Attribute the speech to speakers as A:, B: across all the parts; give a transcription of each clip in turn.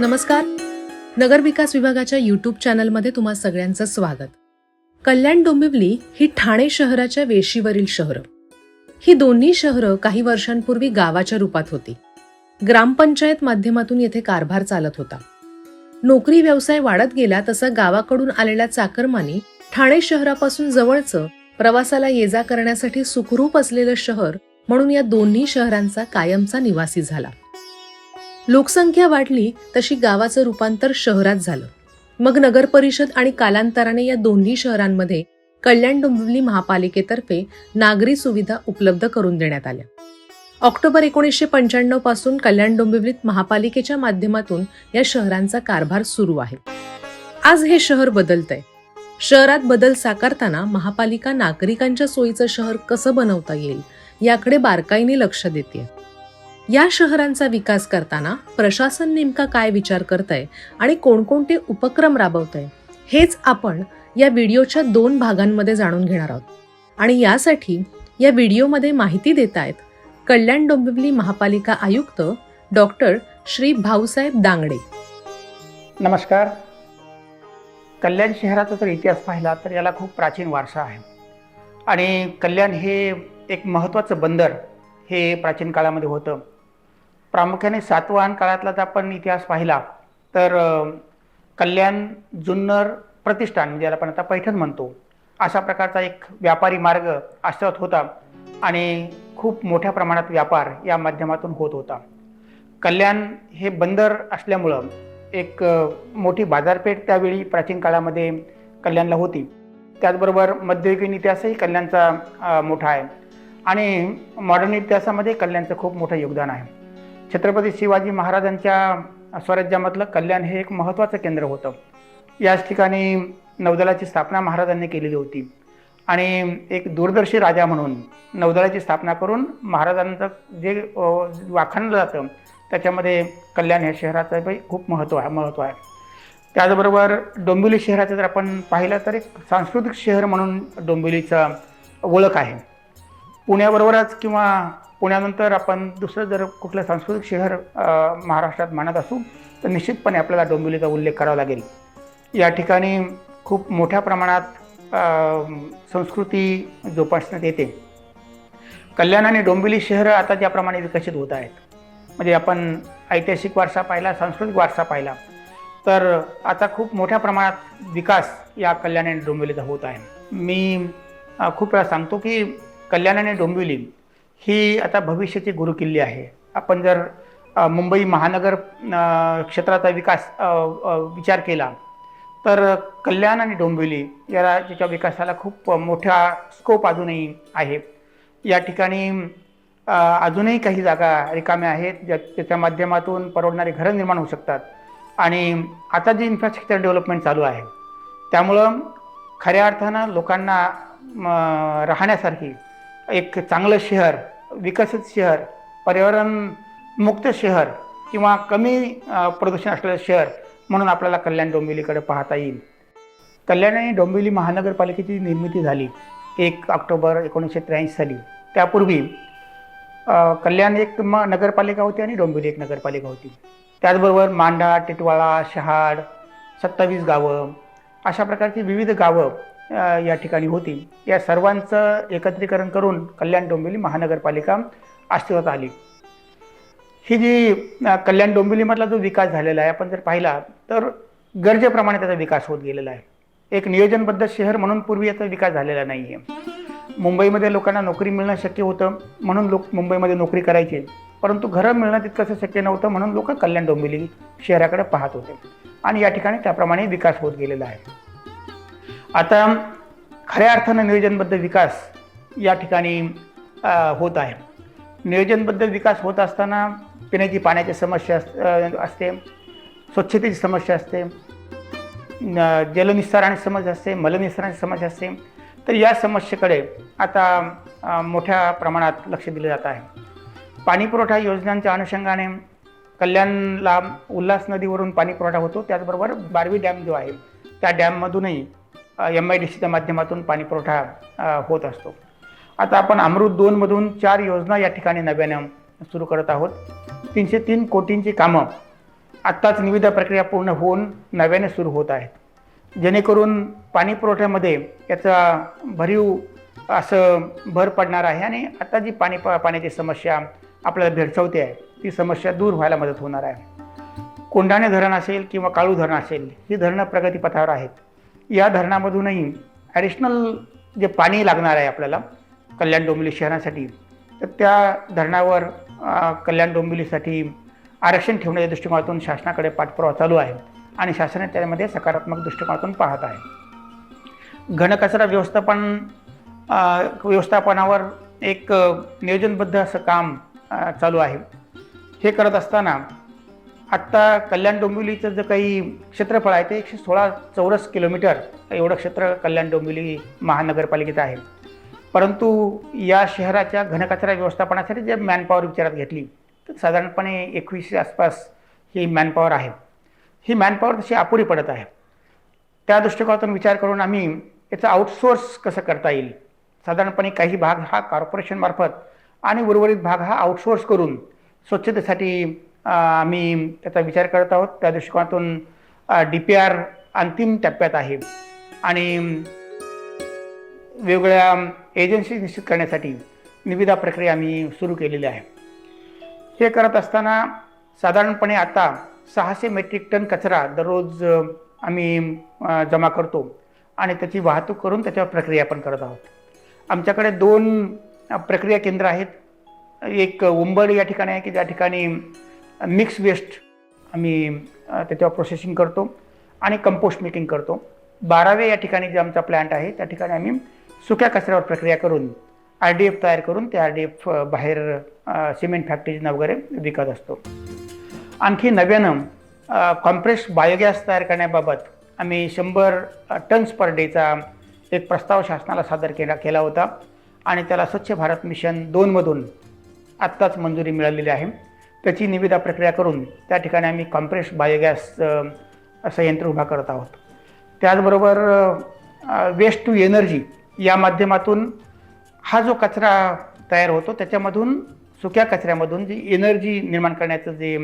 A: नमस्कार. नगर विकास विभागाच्या यूट्यूब चॅनलमध्ये तुम्हा सगळ्यांचं स्वागत. कल्याण डोंबिवली ही ठाणे शहराच्या वेशीवरील शहरं. ही दोन्ही शहरं काही वर्षांपूर्वी गावाच्या रूपात होती. ग्रामपंचायत माध्यमातून येथे कारभार चालत होता. नोकरी व्यवसाय वाढत गेला तसं गावाकडून आलेल्या चाकरमानी ठाणे शहरापासून जवळचं, प्रवासाला ये जा करण्यासाठी सुखरूप असलेलं शहर म्हणून या दोन्ही शहरांचा कायमचा निवासी झाला. लोकसंख्या वाढली तशी गावाचं रूपांतर शहरात झालं. मग नगर परिषद आणि कालांतराने या दोन्ही शहरांमध्ये कल्याण डोंबिवली महापालिकेतर्फे नागरी सुविधा उपलब्ध करून देण्यात आल्या. ऑक्टोबर 1995 पासून कल्याण डोंबिवलीत महापालिकेच्या माध्यमातून या शहरांचा कारभार सुरू आहे. आज हे शहर बदलतंय. शहरात बदल साकारताना महापालिका नागरिकांच्या सोयीचं शहर कसं बनवता येईल याकडे बारकाईने लक्ष देते. या शहरांचा विकास करताना प्रशासन नेमका काय विचार करतंय आणि कोणकोणते उपक्रम राबवतंय हेच आपण या व्हिडिओच्या 2 भागांमध्ये जाणून घेणार आहोत. आणि यासाठी या व्हिडिओमध्ये माहिती देत आहेत कल्याण डोंबिवली महापालिका आयुक्त डॉक्टर श्री भाऊसाहेब दांगडे.
B: नमस्कार. कल्याण शहराचा जर इतिहास पाहिला तर याला खूप प्राचीन वारसा आहे आणि कल्याण हे एक महत्त्वाचं बंदर हे प्राचीन काळामध्ये होतं. प्रामुख्याने सातवाहन काळातला जर आपण इतिहास पाहिला तर कल्याण जुन्नर प्रतिष्ठान म्हणजे आपण आता पैठण म्हणतो अशा प्रकारचा एक व्यापारी मार्ग अस्तित्वात होता आणि खूप मोठ्या प्रमाणात व्यापार या माध्यमातून होत होता. कल्याण हे बंदर असल्यामुळं एक मोठी बाजारपेठ त्यावेळी प्राचीन काळामध्ये कल्याणला होती. त्याचबरोबर मध्ययुगीन इतिहासही कल्याणचा मोठा आहे आणि मॉडर्न इतिहासामध्ये कल्याणचं खूप मोठं योगदान आहे. छत्रपती शिवाजी महाराजांच्या स्वराज्यामधलं कल्याण हे एक महत्त्वाचं केंद्र होतं. याच ठिकाणी नौदलाची स्थापना महाराजांनी केलेली होती आणि एक दूरदर्शी राजा म्हणून नौदलाची स्थापना करून महाराजांचं जे वाखाणलं जातं त्याच्यामध्ये कल्याण ह्या शहराचं खूप महत्त्व आहे. त्याचबरोबर डोंबिवली शहराचं जर आपण पाहिलं तर एक सांस्कृतिक शहर म्हणून डोंबिवलीचं ओळख आहे. पुण्याबरोबरच किंवा पुण्यानंतर आपण दुसरं जर कुठलं सांस्कृतिक शहर महाराष्ट्रात मानत असू तर निश्चितपणे आपल्याला डोंबिवलीचा उल्लेख करावा लागेल. या ठिकाणी खूप मोठ्या प्रमाणात संस्कृती जोपासण्यात येते. कल्याण आणि डोंबिवली शहरं आता ज्याप्रमाणे विकसित होत आहेत म्हणजे आपण ऐतिहासिक वारसा पाहिला, सांस्कृतिक वारसा पाहिला तर आता खूप मोठ्या प्रमाणात विकास या कल्याण आणि डोंबिवलीचा होत आहे. मी खूप वेळा सांगतो की कल्याण आणि डोंबिवली ही आता भविष्याची गुरुकिल्ली आहे. आपण जर मुंबई महानगर क्षेत्राचा विचार केला तर कल्याण आणि डोंबिवली या राज्याच्या विकासाला खूप मोठा स्कोप अजूनही आहे. या ठिकाणी अजूनही काही जागा रिकाम्या आहेत त्याच्या माध्यमातून परवडणारी घरं निर्माण होऊ शकतात आणि आता जी इन्फ्रास्ट्रक्चर डेव्हलपमेंट चालू आहे त्यामुळं खऱ्या अर्थानं लोकांना राहण्यासारखी एक चांगलं शहर, विकसित शहर, पर्यावरणमुक्त शहर किंवा कमी प्रदूषण असलेलं शहर म्हणून आपल्याला कल्याण डोंबिवलीकडे पाहता येईल. कल्याण आणि डोंबिवली महानगरपालिकेची निर्मिती झाली 1 ऑक्टोबर 1983 साली. त्यापूर्वी कल्याण एक नगरपालिका होती आणि डोंबिवली एक नगरपालिका होती. त्याचबरोबर मांडा, टिटवाळा, शहाड, 27 गावं अशा प्रकारची विविध गावं या ठिकाणी होती. या सर्वांचं एकत्रीकरण करून कल्याण डोंबिवली महानगरपालिका अस्तित्वात आली. ही जी कल्याण डोंबिवलीमधला जो विकास झालेला आहे आपण जर पाहिला तर गरजेप्रमाणे त्याचा विकास होत गेलेला आहे. एक नियोजनबद्ध शहर म्हणून पूर्वी याचा विकास झालेला नाही आहे. मुंबईमध्ये लोकांना नोकरी मिळणं शक्य होतं म्हणून लोक मुंबईमध्ये नोकरी करायचे, परंतु घरं मिळणं तितकंसं शक्य नव्हतं म्हणून लोक कल्याण डोंबिवली शहराकडे पाहत होते आणि या ठिकाणी त्याप्रमाणे विकास होत गेलेला आहे. आता खऱ्या अर्थानं नियोजनबद्ध विकास या ठिकाणी होत आहे. नियोजनबद्ध विकास होत असताना पिण्याची पाण्याची समस्या असते, स्वच्छतेची समस्या असते, जलनिस्सारणाची समस्या असते, मलनिस्सारणाची समस्या असते. तर या समस्येकडे आता मोठ्या प्रमाणात लक्ष दिलं जात आहे. पाणीपुरवठा योजनांच्या अनुषंगाने कल्याणला उल्हास नदीवरून पाणी पुरवठा होतो. त्याचबरोबर बारवी डॅम जो आहे त्या डॅममधूनही MIDCच्या माध्यमातून पाणी पुरवठा होत असतो. आता आपण अमृत 2 मधून 4 योजना या ठिकाणी नव्यानं सुरू करत आहोत. 303 कोटींची कामं आत्ताच निविदा प्रक्रिया पूर्ण होऊन नव्याने सुरू होत आहेत, जेणेकरून पाणी पुरवठ्यामध्ये याचा भरीव असं भर पडणार आहे आणि आता जी पाण्याची समस्या आपल्याला भेडसावते आहे ती समस्या दूर व्हायला मदत होणार आहे. कोंढाणे धरण असेल किंवा काळू धरण असेल, ही धरणं प्रगतीपथावर आहेत. या धरणामधूनही ॲडिशनल जे पाणी लागणार आहे आपल्याला कल्याण डोंबिवली शहरासाठी, तर त्या धरणावर कल्याण डोंबिवलीसाठी आरक्षण ठेवण्याच्या दृष्टिकोनातून शासनाकडे पाठपुरावा चालू आहे आणि शासन त्यामध्ये सकारात्मक दृष्टिकोनातून पाहत आहे. घनकचरा व्यवस्थापनावर एक नियोजनबद्ध असं काम चालू आहे. हे करत असताना आत्ता कल्याण डोंबिवलीचं जे काही क्षेत्रफळ आहे ते 116 चौरस किलोमीटर एवढं क्षेत्र कल्याण डोंबिवली महानगरपालिकेचं आहे. परंतु या शहराच्या घनकचरा व्यवस्थापनासाठी जे मॅनपॉवर विचारात घेतली तर साधारणपणे 21 आसपास ही मॅनपॉवर आहे. ही मॅनपॉवर तशी अपुरी पडत आहे. त्या दृष्टिकोनातून विचार करून आम्ही याचं आउटसोर्स कसं करता येईल, साधारणपणे काही भाग हा कॉर्पोरेशनमार्फत आणि उर्वरित भाग हा आउटसोर्स करून स्वच्छतेसाठी आम्ही त्याचा विचार करत आहोत. त्या दृष्टिकोनातून DPR अंतिम टप्प्यात आहे आणि वेगवेगळ्या एजन्सी निश्चित करण्यासाठी निविदा प्रक्रिया आम्ही सुरू केलेली आहे. हे करत असताना साधारणपणे आता 600 मेट्रिक टन कचरा दररोज आम्ही जमा करतो आणि त्याची वाहतूक करून त्याच्यावर प्रक्रिया पण करत आहोत. आमच्याकडे 2 प्रक्रिया केंद्र आहेत. एक उंबड या ठिकाणी आहे की ज्या ठिकाणी मिक्स वेस्ट आम्ही त्याच्यावर प्रोसेसिंग करतो आणि कंपोस्ट मेकिंग करतो. 12वे या ठिकाणी जे आमचा प्लॅन्ट आहे त्या ठिकाणी आम्ही सुक्या कचऱ्यावर प्रक्रिया करून RDF तयार करून ते RDF बाहेर सिमेंट फॅक्टरीजना वगैरे विकत असतो. आणखी नव्यानं कॉम्प्रेस्ड बायोगॅस तयार करण्याबाबत आम्ही 100 टन्स पर डेचा एक प्रस्ताव शासनाला सादर केला होता आणि त्याला स्वच्छ भारत मिशन 2मधून आत्ताच मंजुरी मिळालेली आहे. त्याची निविदा प्रक्रिया करून त्या ठिकाणी आम्ही कॉम्प्रेस्ड बायोगॅस असं यंत्र उभा करत आहोत. त्याचबरोबर वेस्ट टू एनर्जी या माध्यमातून हा जो कचरा तयार होतो त्याच्यामधून सुक्या कचऱ्यामधून जी एनर्जी निर्माण करण्याचं जे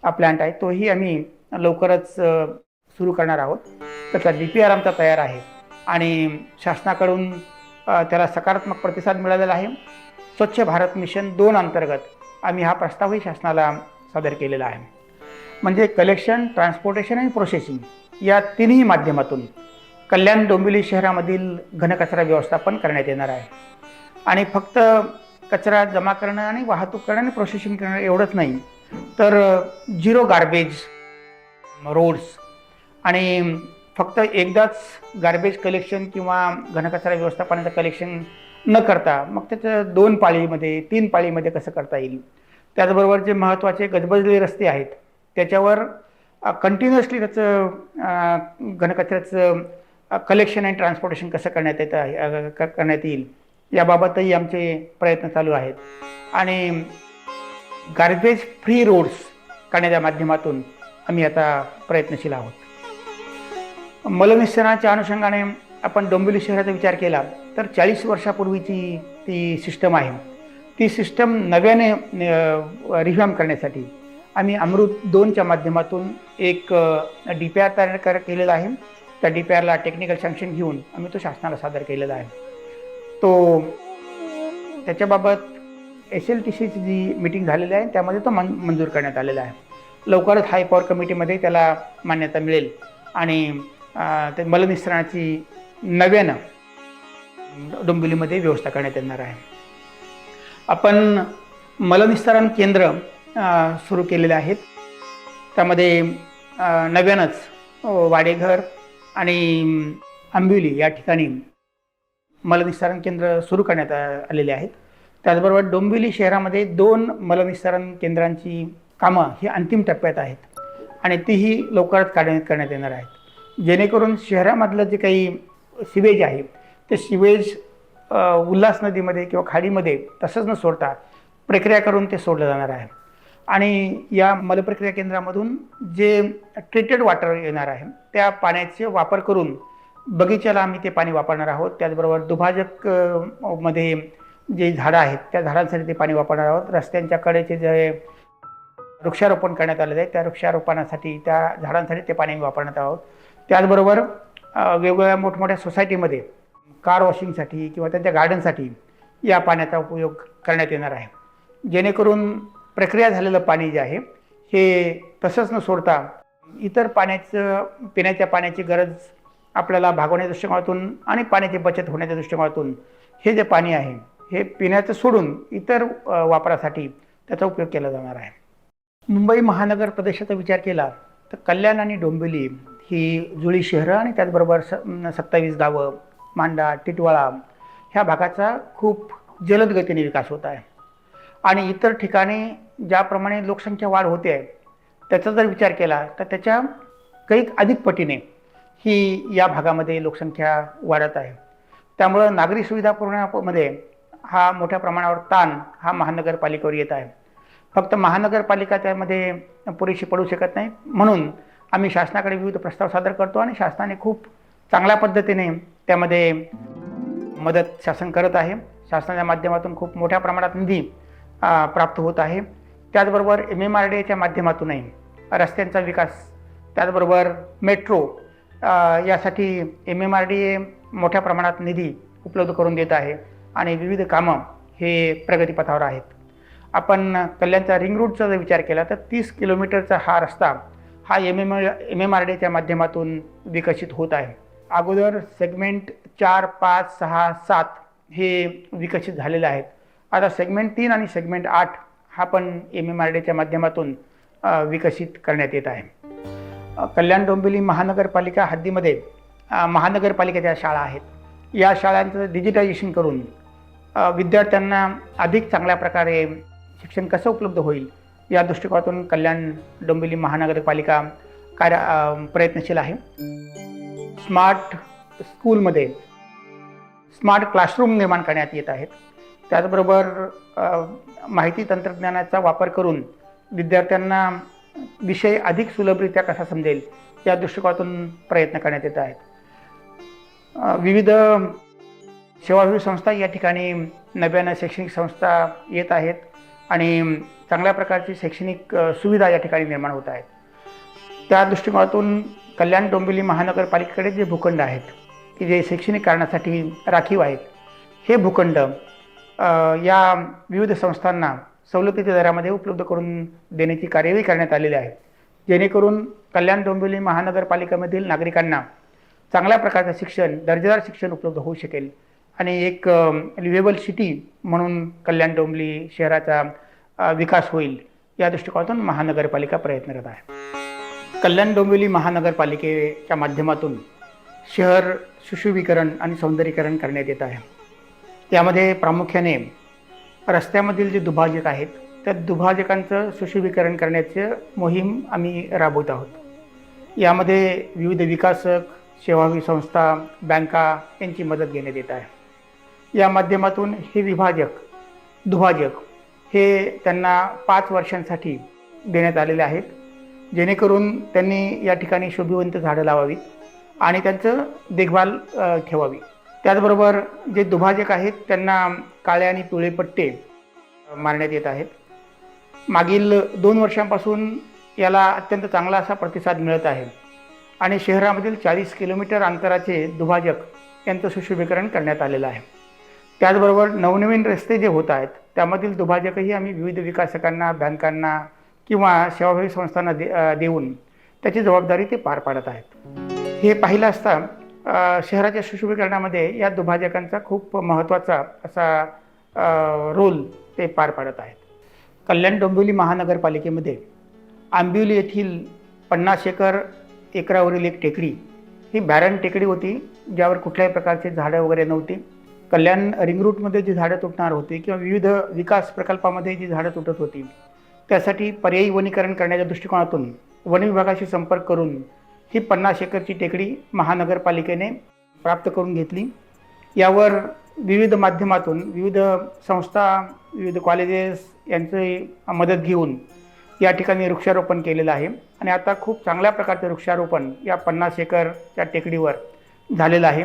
B: प्लॅन्ट आहे तोही आम्ही लवकरच सुरू करणार आहोत. त्याचा DPR आमचा तयार आहे आणि शासनाकडून त्याला सकारात्मक प्रतिसाद मिळालेला आहे. स्वच्छ भारत मिशन 2 अंतर्गत आम्ही हा प्रस्तावही शासनाला सादर केलेला आहे. म्हणजे कलेक्शन, ट्रान्सपोर्टेशन आणि प्रोसेसिंग या तिन्ही माध्यमातून कल्याण डोंबिवली शहरामधील घनकचरा व्यवस्थापन करण्यात येणार आहे. आणि फक्त कचरा जमा करणं आणि वाहतूक करणं आणि प्रोसेसिंग करणं एवढंच नाही, तर 0 गार्बेज रोड्स आणि फक्त एकदाच गार्बेज कलेक्शन किंवा घनकचरा व्यवस्थापनाचं कलेक्शन न करता मग त्याचं 2 पाळीमध्ये 3 पाळीमध्ये कसं करता येईल. त्याचबरोबर जे महत्त्वाचे गजबजलेले रस्ते आहेत त्याच्यावर कंटिन्युअसली त्याचं घनकचऱ्याचं कलेक्शन आणि ट्रान्सपोर्टेशन कसं करण्यात येईल याबाबतही आमचे प्रयत्न चालू आहेत. आणि गार्बेज फ्री रोड्स करण्याच्या माध्यमातून आम्ही आता प्रयत्नशील आहोत. मलनिःसरणाच्या अनुषंगाने आपण डोंबिवली शहराचा विचार केला तर 40 वर्षापूर्वीची ती सिस्टम आहे. ती सिस्टम नव्याने रिव्हॅम्प करण्यासाठी आम्ही अमृत 2च्या माध्यमातून एक DPR तयार केलेला आहे. त्या DPRला टेक्निकल सँक्शन घेऊन आम्ही तो शासनाला सादर केलेला आहे. त्याच्याबाबत SLTCची जी मीटिंग झालेली आहे त्यामध्ये तो मंजूर करण्यात आलेला आहे. लवकरच हाय पॉवर कमिटीमध्ये त्याला मान्यता मिळेल आणि ते मलनिःसरणाची नव्यानं डोंबिवलीमध्ये व्यवस्था करण्यात येणार आहे. आपण मलनिःसरण केंद्र सुरू केलेले आहेत. त्यामध्ये नव्यानंच वाडेघर आणि आंबिवली या ठिकाणी मलनिःसरण केंद्र सुरू करण्यात आलेले आहेत. त्याचबरोबर डोंबिवली शहरामध्ये 2 मलनिःसरण केंद्रांची कामं ही अंतिम टप्प्यात आहेत आणि तीही लवकरच कार्यान्वित करण्यात येणार आहेत, जेणेकरून शहरामधलं जे काही सिवेज आहे ते सिवेज उल्हास नदीमध्ये किंवा खाडीमध्ये तसंच न सोडता प्रक्रिया करून ते सोडलं जाणार आहे. आणि या मलप्रक्रिया केंद्रामधून जे ट्रीटेड वॉटर येणार आहे त्या पाण्याचे वापर करून बगीच्याला आम्ही ते पाणी वापरणार आहोत. त्याचबरोबर दुभाजक मध्ये जे झाडं आहेत त्या झाडांसाठी ते पाणी वापरणार आहोत. रस्त्यांच्या कडेचे जे वृक्षारोपण करण्यात आलेलं आहे. त्या वृक्षारोपणासाठी त्या झाडांसाठी ते पाणी वापरण्यात आहोत. त्याचबरोबर वेगवेगळ्या मोठमोठ्या सोसायटीमध्ये कार वॉशिंगसाठी किंवा त्यांच्या गार्डनसाठी या पाण्याचा उपयोग करण्यात येणार आहे. जेणेकरून प्रक्रिया झालेलं पाणी जे आहे हे तसंच न सोडता इतर पिण्याच्या पाण्याची गरज आपल्याला भागवण्याच्या दृष्टिकोनातून आणि पाण्याची बचत होण्याच्या दृष्टिकोनातून हे जे पाणी आहे हे पिण्याचं सोडून इतर वापरासाठी त्याचा उपयोग केला जाणार आहे. मुंबई महानगर प्रदेशाचा विचार केला तर कल्याण आणि डोंबिवली ही जुळी शहरं आणि त्याचबरोबर 27 गावं, मांडा, टिटवाळा ह्या भागाचा खूप जलद गतीने विकास होत आहे. आणि इतर ठिकाणी ज्याप्रमाणे लोकसंख्या वाढ होते आहे त्याचा जर विचार केला तर त्याच्या काही अधिक पटीने ही या भागामध्ये लोकसंख्या वाढत आहे. त्यामुळं नागरी सुविधा पुरवण्यामध्ये हा मोठ्या प्रमाणावर ताण हा महानगरपालिकेवर येत आहे. फक्त महानगरपालिका त्यामध्ये पुरेशी पडू शकत नाही, म्हणून आम्ही शासनाकडे विविध प्रस्ताव सादर करतो आणि शासनाने खूप चांगल्या पद्धतीने त्यामध्ये मदत शासन करत आहे. शासनाच्या माध्यमातून खूप मोठ्या प्रमाणात निधी प्राप्त होत आहे. त्याचबरोबर MMRDAच्या माध्यमातूनही रस्त्यांचा विकास, त्याचबरोबर मेट्रो यासाठी MMRDA मोठ्या प्रमाणात निधी उपलब्ध करून देत आहे आणि विविध कामं हे प्रगतीपथावर आहेत. आपण कल्याणचा रिंग रोडचा जर विचार केला तर 30 किलोमीटरचा हा रस्ता हा MMRDAच्या माध्यमातून विकसित होत आहे. अगोदर सेगमेंट 4, 5, 6, 7 हे विकसित झालेले आहेत. आता सेगमेंट 3 आणि सेगमेंट 8 हा पण MMRDAच्या माध्यमातून विकसित करण्यात येत आहे. कल्याण डोंबिवली महानगरपालिका हद्दीमध्ये महानगरपालिकेच्या शाळा आहेत. या शाळांचं डिजिटायझेशन करून विद्यार्थ्यांना अधिक चांगल्या प्रकारे शिक्षण कसं उपलब्ध होईल या दृष्टिकोनातून कल्याण डोंबिवली महानगरपालिका प्रयत्नशील आहे. स्मार्ट स्कूलमध्ये स्मार्ट क्लासरूम निर्माण करण्यात येत आहेत. त्याचबरोबर माहिती तंत्रज्ञानाचा वापर करून विद्यार्थ्यांना विषय अधिक सुलभरित्या कसा समजेल या दृष्टिकोनातून प्रयत्न करण्यात येत आहेत. विविध सेवाभावी संस्था या ठिकाणी नव्यानं शैक्षणिक संस्था येत आहेत आणि चांगल्या प्रकारची शैक्षणिक सुविधा या ठिकाणी निर्माण होत आहेत. त्या दृष्टिकोनातून कल्याण डोंबिवली महानगरपालिकेकडे जे भूखंड आहेत की जे शैक्षणिक कारणासाठी राखीव आहेत, हे भूखंड या विविध संस्थांना सवलतीच्या दरामध्ये उपलब्ध करून देण्याची कार्यवाही करण्यात आलेली आहे. जेणेकरून कल्याण डोंबिवली महानगरपालिकेमधील नागरिकांना चांगल्या प्रकारचं शिक्षण, दर्जेदार शिक्षण उपलब्ध होऊ शकेल आणि एक लिव्हेबल सिटी म्हणून कल्याण डोंबिवली शहराचा विकास होईल या दृष्टिकोनातून महानगरपालिका प्रयत्न करत आहे. कल्याण डोंबिवली महानगरपालिकेच्या माध्यमातून शहर सुशोभीकरण आणि सौंदर्यीकरण करण्यात येत आहे. यामध्ये प्रामुख्याने रस्त्यामधील जे दुभाजक आहेत त्या दुभाजकांचं सुशोभीकरण करण्याची मोहीम आम्ही राबवत आहोत. यामध्ये विविध विकासक, सेवाभावी संस्था, बँका यांची मदत घेण्यात येत आहे. या माध्यमातून हे दुभाजक हे त्यांना 5 वर्षांसाठी देण्यात आलेले आहेत, जेणेकरून त्यांनी या ठिकाणी शोभिवंत झाडं लावावीत आणि त्यांचं देखभाल ठेवावी. त्याचबरोबर जे दुभाजक आहेत त्यांना काळे आणि पिवळे पट्टे मारण्यात येत आहेत. मागील 2 वर्षांपासून याला अत्यंत चांगला असा प्रतिसाद मिळत आहे आणि शहरामधील 40 किलोमीटर अंतराचे दुभाजक यांचं सुशोभीकरण करण्यात आलेलं आहे. त्याचबरोबर नवनवीन रस्ते जे होत आहेत त्यामधील दुभाजकही आम्ही विविध विकासकांना, बँकांना किंवा सेवाभावी संस्थांना देऊन त्याची जबाबदारी ते पार पाडत आहेत. हे पाहिलं असता शहराच्या सुशोभीकरणामध्ये या दुभाजकांचा खूप महत्त्वाचा असा रोल ते पार पाडत आहेत. कल्याण डोंबिवली महानगरपालिकेमध्ये आंबिवली येथील 50 एकरावरील एक टेकडी ही बॅरन टेकडी होती, ज्यावर कुठल्याही प्रकारचे झाडं वगैरे नव्हती. कल्याण रिंग रूटमध्ये जी झाडं तुटणार होती किंवा विविध विकास प्रकल्पामध्ये जी झाडं तुटत होती त्यासाठी पर्यायी वनीकरण करण्याच्या दृष्टिकोनातून वन विभागाशी संपर्क करून ही 50 एकरची टेकडी महानगरपालिकेने प्राप्त करून घेतली. यावर विविध माध्यमातून विविध संस्था, विविध कॉलेजेस यांची मदत घेऊन या ठिकाणी वृक्षारोपण केलेलं आहे आणि आता खूप चांगल्या प्रकारचं वृक्षारोपण या 50 एकरच्या टेकडीवर झालेलं आहे.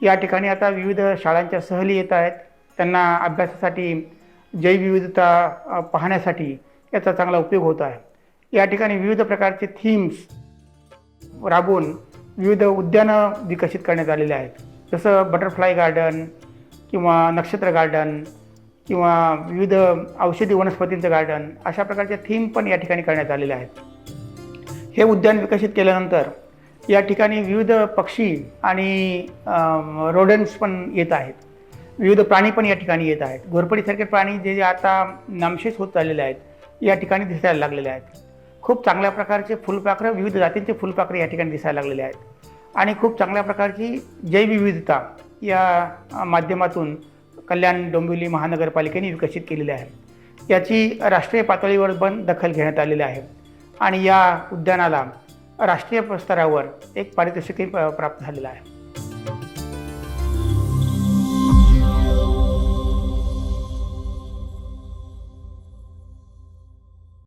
B: या ठिकाणी आता विविध शाळांच्या सहली येत आहेत. त्यांना अभ्यासासाठी, जैवविविधता पाहण्यासाठी याचा चांगला उपयोग होत आहे। या ठिकाणी विविध प्रकारचे थीम्स राबवून विविध उद्यानं विकसित करण्यात आलेले आहेत, जसं बटरफ्लाय गार्डन किंवा नक्षत्र गार्डन किंवा विविध औषधी वनस्पतींचं गार्डन, अशा प्रकारच्या थीम पण या ठिकाणी करण्यात आलेल्या आहेत। हे उद्यान विकसित केल्यानंतर या ठिकाणी विविध पक्षी आणि रोडन्स पण येत आहेत, विविध प्राणी पण या ठिकाणी येत आहेत। घोरपडीसारखे प्राणी जे आता नामशेष होत चाललेले आहेत, या ठिकाणी दिसायला लागलेले आहेत। खूप चांगल्या प्रकारचे फुलपाखरं, विविध जातींचे फुलपाखरं या ठिकाणी दिसायला लागलेले आहेत आणि खूप चांगल्या प्रकारची जैवविविधता या माध्यमातून कल्याण डोंबिवली महानगरपालिकेने विकसित केलेली आहे। याची राष्ट्रीय पातळीवर पण दखल घेण्यात आलेली आहे आणि या उद्यानाला राष्ट्रीय स्तरावर एक पारितोषिकही प्राप्त झालेलं आहे।